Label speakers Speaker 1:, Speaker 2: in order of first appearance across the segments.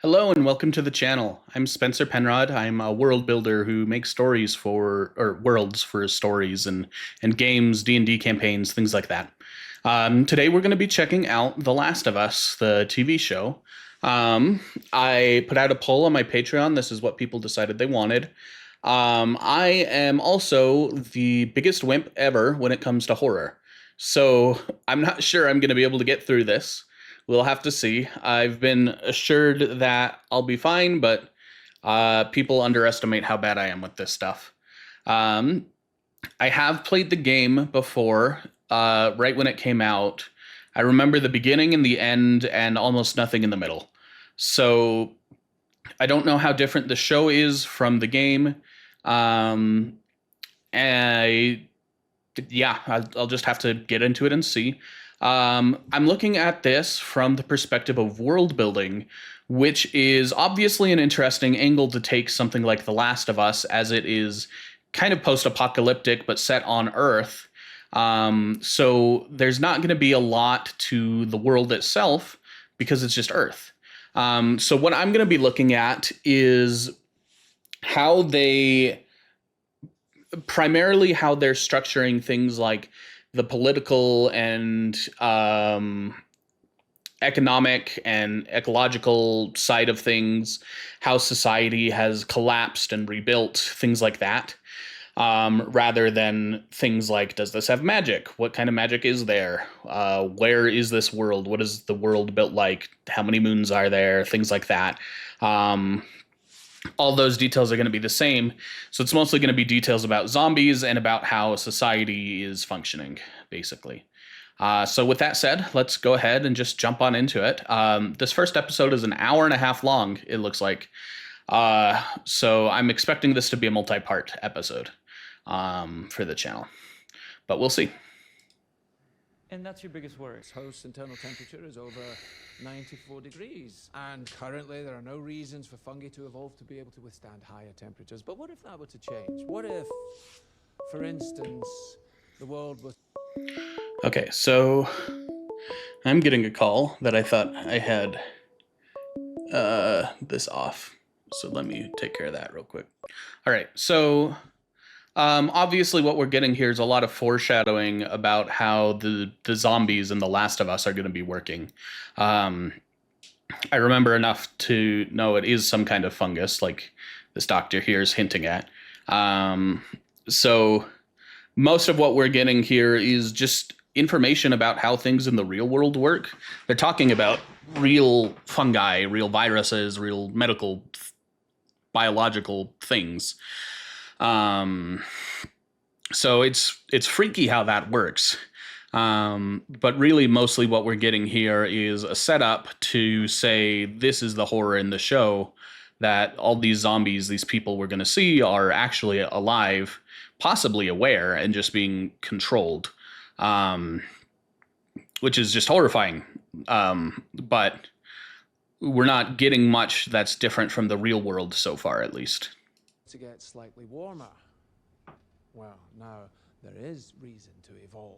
Speaker 1: Hello and welcome to the channel. I'm Spencer Penrod. I'm a world builder who makes stories for or worlds for stories and games, D&D campaigns, things like that. Today we're going to be checking out The Last of Us, the TV show. Um, I put out a poll on my Patreon. This is what people decided they wanted. I am also the biggest wimp ever when it comes to horror. So I'm not sure I'm going to be able to get through this. We'll have to see. I've been assured that I'll be fine, but people underestimate how bad I am with this stuff. Um, I have played the game before, right when it came out. I remember the beginning and the end, and almost nothing in the middle. So I don't know how different the show is from the game. Um, I yeah, I'll just have to get into it and see. I'm looking at this from the perspective of world building, which is obviously an interesting angle to take something like The Last of Us, as it is kind of post apocalyptic but set on Earth. So there's not going to be a lot to the world itself because it's just Earth. So what I'm going to be looking at is how they primarily how they're structuring things like the political and economic and ecological side of things, how society has collapsed and rebuilt, things like that, rather than things like, does this have magic? What kind of magic is there? Where is this world? What is the world built like? How many moons are there? Things like that. All those details are going to be the same. So it's mostly going to be details about zombies and about how society is functioning, basically. So with that said, let's go ahead and just jump on into it. This first episode is an hour and a half long, it looks like. So I'm expecting this to be a multi-part episode for the channel. But we'll see.
Speaker 2: And that's your biggest worry?
Speaker 3: Its host's internal temperature is over 94 degrees. And currently there are no reasons for fungi to evolve to be able to withstand higher temperatures. But what if that were to change? What if, for instance, the world was...
Speaker 1: Okay, so I'm getting a call that I thought I had this off. So let me take care of that real quick. All right, so obviously what we're getting here is a lot of foreshadowing about how the zombies in The Last of Us are going to be working. I remember enough to know it is some kind of fungus, like this doctor here is hinting at. So most of what we're getting here is just information about how things in the real world work. They're talking about real fungi, real viruses, real medical, biological things. So it's freaky how that works. But really mostly what we're getting here is a setup to say this is the horror in the show, that all these zombies, these people we're going to see are actually alive, possibly aware, and just being controlled, which is just horrifying. But we're not getting much that's different from the real world so far, at least.
Speaker 3: to get slightly warmer. Well, now, there is reason to evolve.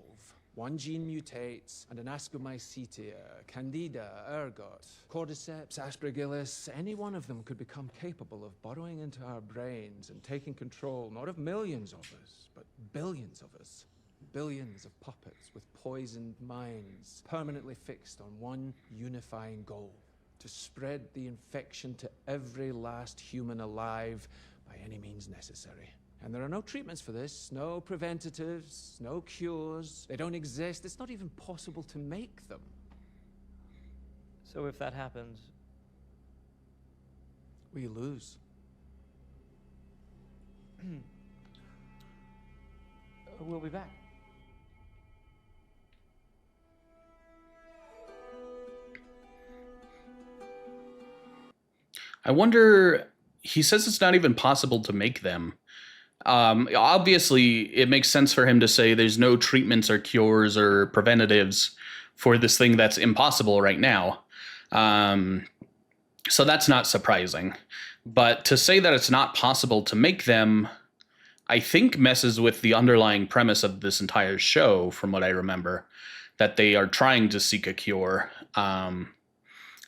Speaker 3: One gene mutates, and an Ascomycetia, Candida, ergot, Cordyceps, Aspergillus, any one of them could become capable of burrowing into our brains and taking control, not of millions of us, but billions of us. Billions of puppets with poisoned minds, permanently fixed on one unifying goal: to spread the infection to every last human alive by any means necessary. And there are no treatments for this, no preventatives, no cures. They don't exist. It's not even possible to make them.
Speaker 2: So if that happens,
Speaker 3: We lose.
Speaker 2: we'll be back.
Speaker 1: I wonder, he says it's not even possible to make them. Obviously, it makes sense for him to say there's no treatments or cures or preventatives for this thing that's impossible right now. So that's not surprising. But to say that it's not possible to make them, I think messes with the underlying premise of this entire show, from what I remember, that they are trying to seek a cure.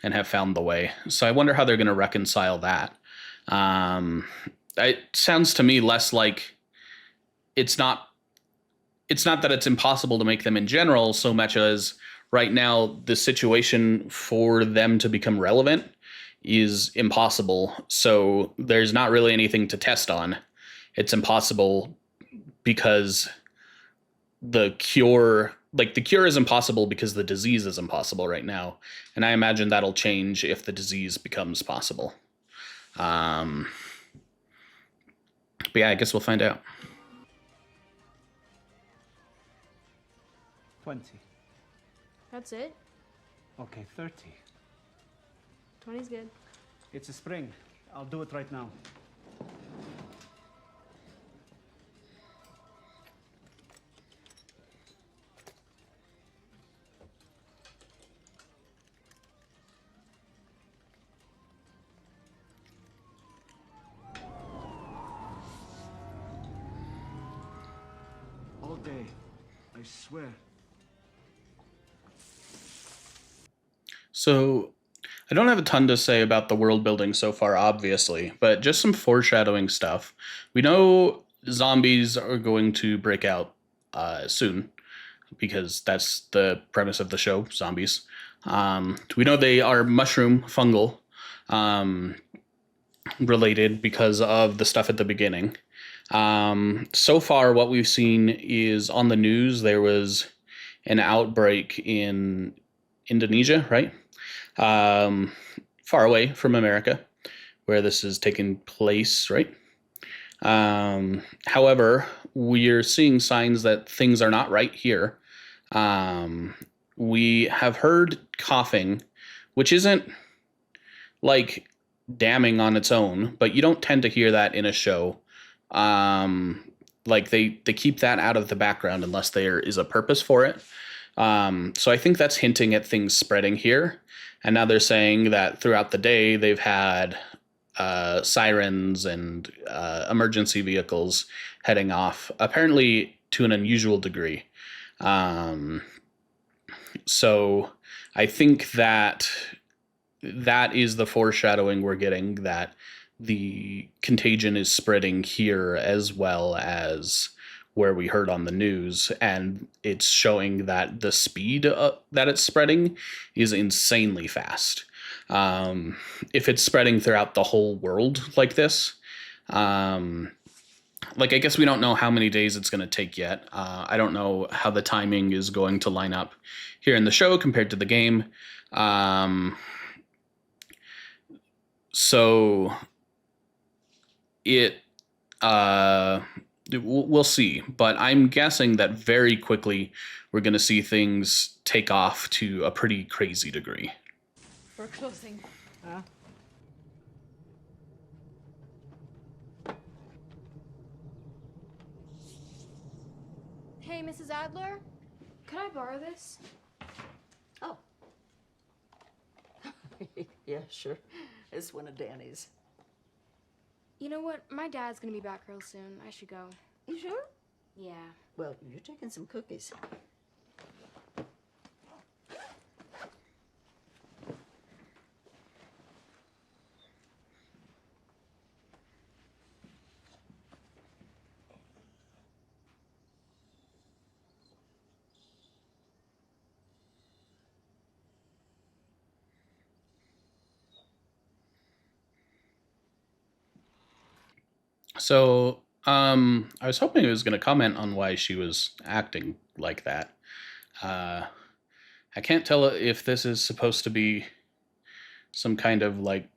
Speaker 1: and have found the way. So I wonder how they're going to reconcile that. It sounds to me less like it's not that it's impossible to make them in general so much as right now the situation for them to become relevant is impossible. So there's not really anything to test on. It's impossible because the cure is impossible because the disease is impossible right now. And I imagine that'll change if the disease becomes possible. But yeah, I guess we'll find out.
Speaker 4: 20.
Speaker 5: That's it?
Speaker 4: Okay, 30.
Speaker 5: 20's good.
Speaker 4: It's a spring. I'll do it right now. All day, I swear.
Speaker 1: So I don't have a ton to say about the world building so far, obviously, but just some foreshadowing stuff. We know zombies are going to break out soon because that's the premise of the show, zombies. We know they are mushroom fungal related because of the stuff at the beginning. So far, what we've seen is on the news, there was an outbreak in Indonesia, right? Far away from America, where this is taking place, right? However, we're seeing signs that things are not right here. We have heard coughing, which isn't like damning on its own, but you don't tend to hear that in a show. Like they keep that out of the background unless there is a purpose for it. So I think that's hinting at things spreading here. And now they're saying that throughout the day they've had sirens and emergency vehicles heading off, apparently to an unusual degree. So I think that is the foreshadowing we're getting, that the contagion is spreading here as well as where we heard on the news, and it's showing that the speed that it's spreading is insanely fast. If it's spreading throughout the whole world like this, like I guess we don't know how many days it's going to take yet. I don't know how the timing is going to line up here in the show compared to the game. So we'll see, but I'm guessing that very quickly we're going to see things take off to a pretty crazy degree.
Speaker 5: We're closing. Hey, Mrs. Adler, could I borrow this?
Speaker 6: Oh. Yeah, sure. It's one of Danny's.
Speaker 5: You know what? My dad's gonna be back real soon. I should go.
Speaker 6: You sure?
Speaker 5: Yeah.
Speaker 6: Well, you're taking some cookies.
Speaker 1: So I was hoping it was going to comment on why she was acting like that. I can't tell if this is supposed to be some kind of like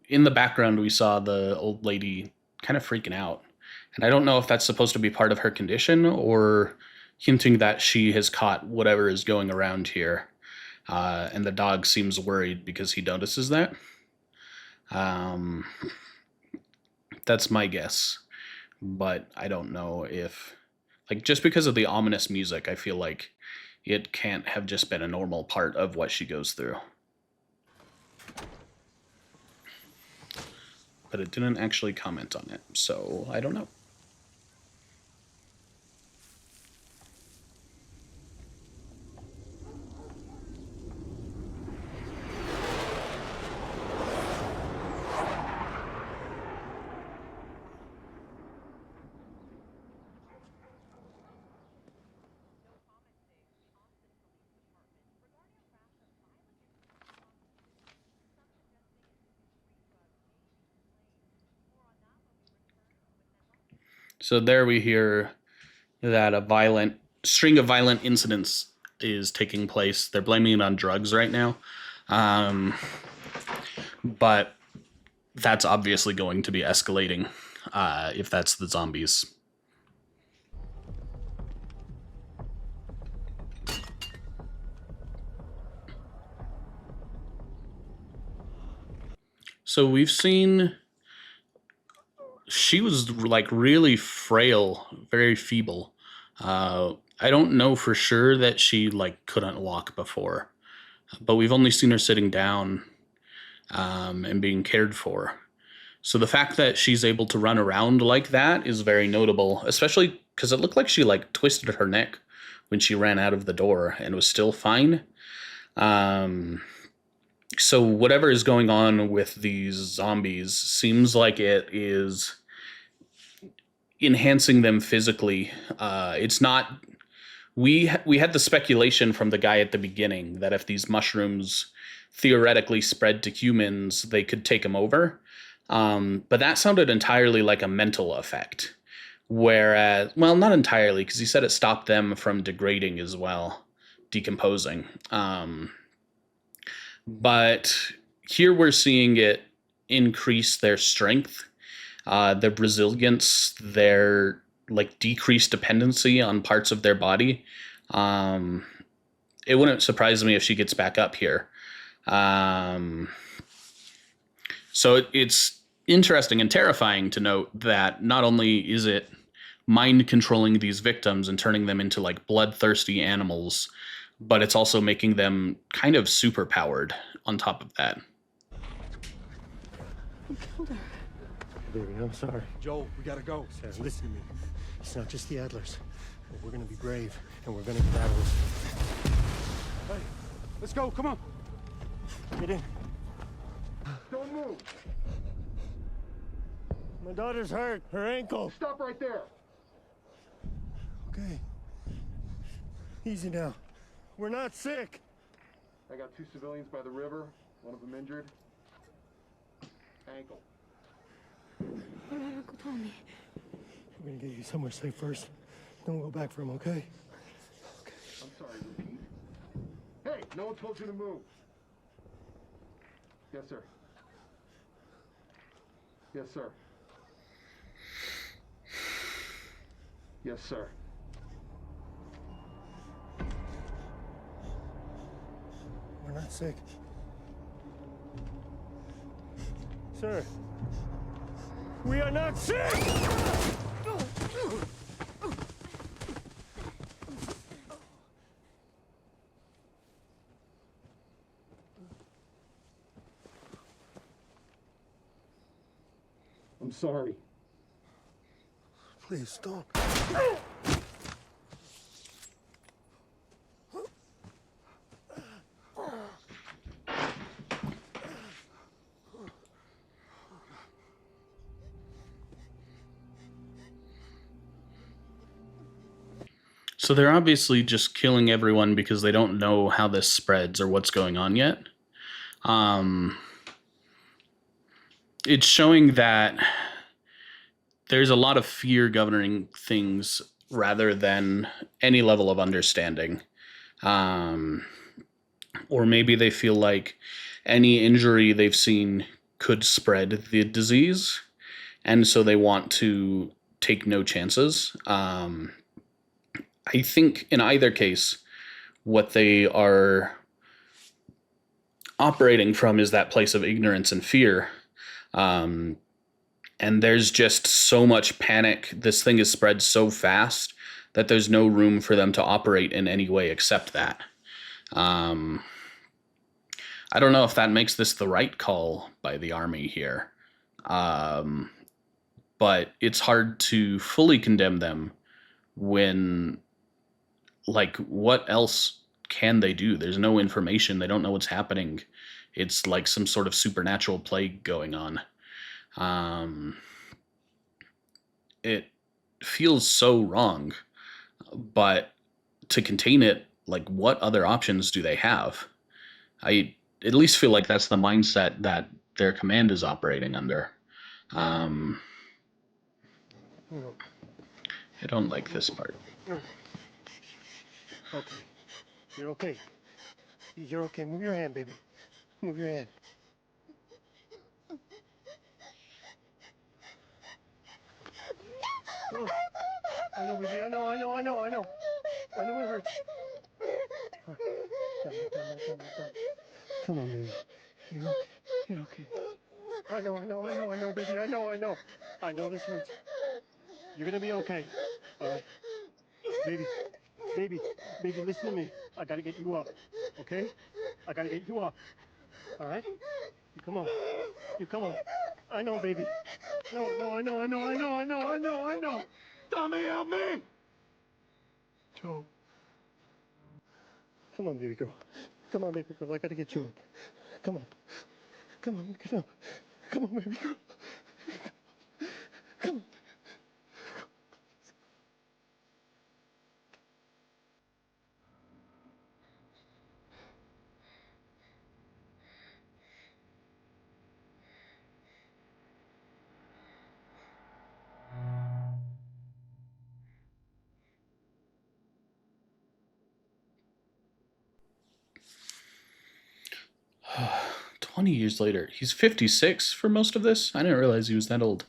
Speaker 1: in the background we saw the old lady kind of freaking out, and I don't know if that's supposed to be part of her condition or hinting that she has caught whatever is going around here, and the dog seems worried because he notices that. That's my guess, but I don't know if, like, just because of the ominous music, I feel like it can't have just been a normal part of what she goes through. But it didn't actually comment on it, so I don't know. So there we hear that a violent string of violent incidents is taking place. They're blaming it on drugs right now. But that's obviously going to be escalating if that's the zombies. So we've seen she was like really frail, very feeble. I don't know for sure that she like couldn't walk before, but we've only seen her sitting down and being cared for. So the fact that she's able to run around like that is very notable, especially because it looked like she like twisted her neck when she ran out of the door and was still fine. So whatever is going on with these zombies seems like it is enhancing them physically. It's not. We had the speculation from the guy at the beginning that if these mushrooms theoretically spread to humans, they could take them over. But that sounded entirely like a mental effect. Whereas, well, not entirely, because he said it stopped them from degrading as well, decomposing. But here we're seeing it increase their strength, their resilience, their like decreased dependency on parts of their body. It wouldn't surprise me if she gets back up here. So it's interesting and terrifying to note that not only is it mind controlling these victims and turning them into like bloodthirsty animals, but it's also making them kind of super powered on top of that.
Speaker 7: Baby, I'm sorry.
Speaker 8: Joel, we gotta go.
Speaker 7: Sarah, listen to me. It's not just the Adlers. But we're gonna be brave, and we're gonna get out of this.
Speaker 8: Hey, let's go, come on.
Speaker 7: Get in.
Speaker 8: Don't move.
Speaker 7: My daughter's hurt. Her ankle.
Speaker 8: Stop right there.
Speaker 7: Okay. Easy now. We're not sick.
Speaker 8: I got 2 civilians by the river, one of them injured. Ankle.
Speaker 5: What about Uncle Tommy?
Speaker 7: We're gonna get you somewhere safe first. Don't go back for him, okay?
Speaker 8: I'm sorry, repeat. Hey, no one told you to move. Yes, sir. Yes, sir. Yes, sir.
Speaker 7: We're not sick. Sir, we are not sick!
Speaker 8: I'm sorry.
Speaker 7: Please, don't.
Speaker 1: So they're obviously just killing everyone because they don't know how this spreads or what's going on yet. It's showing that there's a lot of fear governing things rather than any level of understanding. Or maybe they feel like any injury they've seen could spread the disease, and so they want to take no chances. I think in either case, what they are operating from is that place of ignorance and fear. And there's just so much panic. This thing is spread so fast that there's no room for them to operate in any way except that. I don't know if that makes this the right call by the army here. But it's hard to fully condemn them when, like, what else can they do? There's no information. They don't know what's happening. It's like some sort of supernatural plague going on. It feels so wrong, but to contain it, like, what other options do they have? I at least feel like that's the mindset that their command is operating under. I don't like this part.
Speaker 7: Okay. You're okay. You're okay. Move your hand, baby. Move your hand. Oh, I know, baby. I know. I know it hurts. Come on, baby. You're okay. You're okay. I know, baby. I know. I know this hurts. You're gonna be okay. All right. Baby, listen to me. I gotta get you up. Okay? I gotta get you up. All right? You come on. You come on. I know, baby. No, I know. Tommy, help me! Joe. Come on, baby girl. Come on, baby girl. I gotta get you up. Come on. Come on, get up. Come on, baby girl. Come on.
Speaker 1: 20 years later. He's 56 for most of this? I didn't realize he was that old.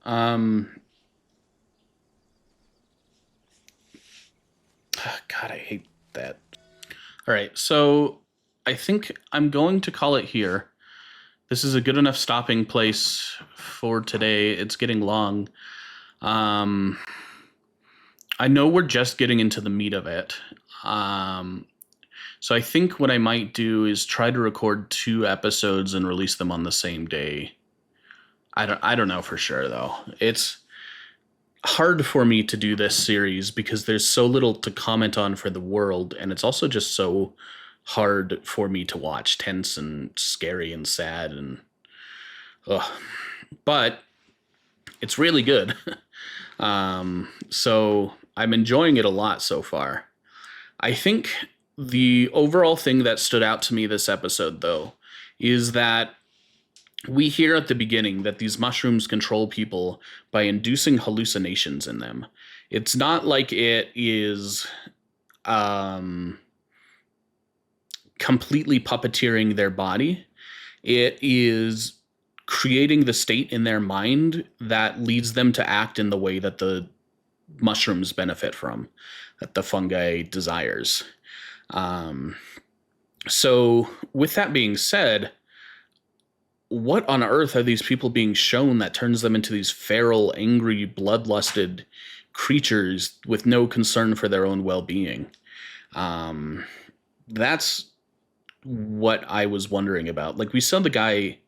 Speaker 1: God, I hate that. All right, so I think I'm going to call it here. This is a good enough stopping place for today. It's getting long. I know we're just getting into the meat of it. So I think what I might do is try to record 2 episodes and release them on the same day. I don't know for sure though. It's hard for me to do this series because there's so little to comment on for the world, and it's also just so hard for me to watch, tense and scary and sad and ugh. But it's really good. So I'm enjoying it a lot so far. I think the overall thing that stood out to me this episode, though, is that we hear at the beginning that these mushrooms control people by inducing hallucinations in them. It's not like it is completely puppeteering their body. It is creating the state in their mind that leads them to act in the way that the mushrooms benefit from, that the fungi desires. So with that being said, what on earth are these people being shown that turns them into these feral, angry, bloodlusted creatures with no concern for their own well-being? That's what I was wondering about. Like, we saw the guy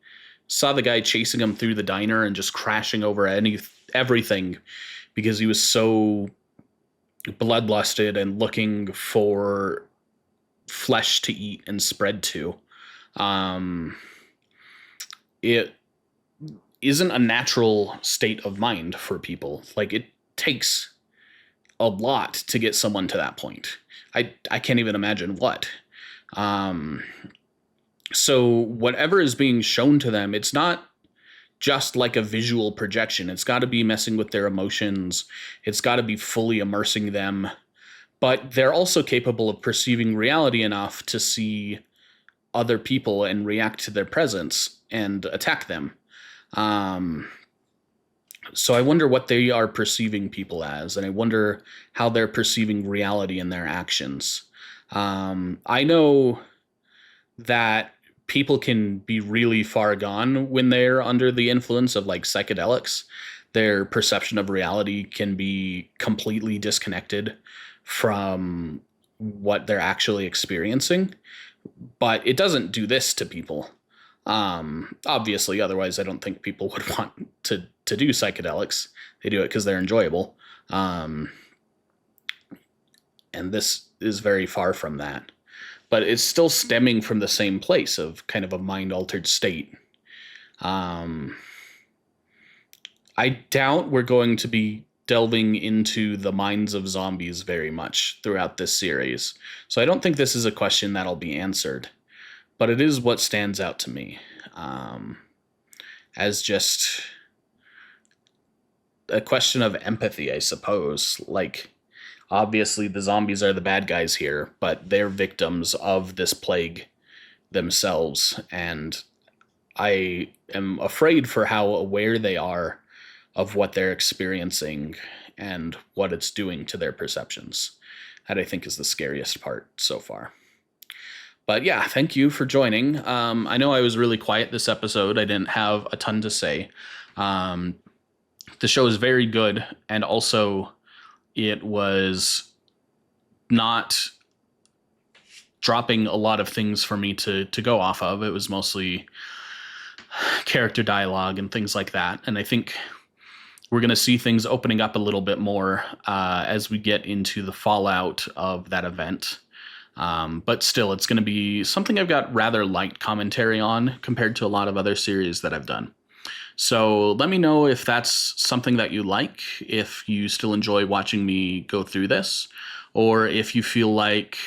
Speaker 1: chasing him through the diner and just crashing over everything because he was so bloodlusted and looking for flesh to eat and spread to. It isn't a natural state of mind for people. Like, it takes a lot to get someone to that point. I can't even imagine what. So whatever is being shown to them, it's not just like a visual projection. It's got to be messing with their emotions. It's got to be fully immersing them. But they're also capable of perceiving reality enough to see other people and react to their presence and attack them. So I wonder what they are perceiving people as, and I wonder how they're perceiving reality in their actions. I know that people can be really far gone when they're under the influence of like psychedelics. Their perception of reality can be completely disconnected from what they're actually experiencing, but it doesn't do this to people. Obviously, otherwise I don't think people would want to do psychedelics. They do it because they're enjoyable. And this is very far from that. But it's still stemming from the same place of kind of a mind-altered state. I doubt we're going to be delving into the minds of zombies very much throughout this series. So I don't think this is a question that'll be answered. But it is what stands out to me as just a question of empathy, I suppose. Like, obviously, the zombies are the bad guys here, but they're victims of this plague themselves. And I am afraid for how aware they are of what they're experiencing and what it's doing to their perceptions. That I think is the scariest part so far. But yeah, thank you for joining. I know I was really quiet this episode. I didn't have a ton to say. The show is very good, and also it was not dropping a lot of things for me to go off of. It was mostly character dialogue and things like that. And I think we're going to see things opening up a little bit more as we get into the fallout of that event. But still, it's going to be something I've got rather light commentary on compared to a lot of other series that I've done. So let me know if that's something that you like, if you still enjoy watching me go through this, or if you feel like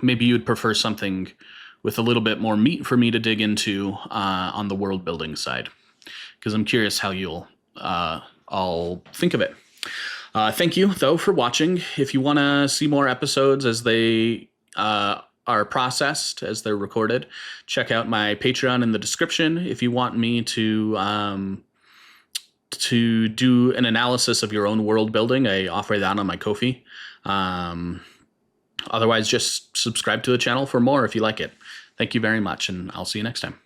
Speaker 1: maybe you would prefer something with a little bit more meat for me to dig into on the world building side, because I'm curious how you'll all think of it. Thank you, though, for watching. If you want to see more episodes as they are processed, as they're recorded, check out my Patreon in the description. If you want me to do an analysis of your own world building, I offer that on my Ko-fi. Otherwise, just subscribe to the channel for more if you like it. Thank you very much, and I'll see you next time.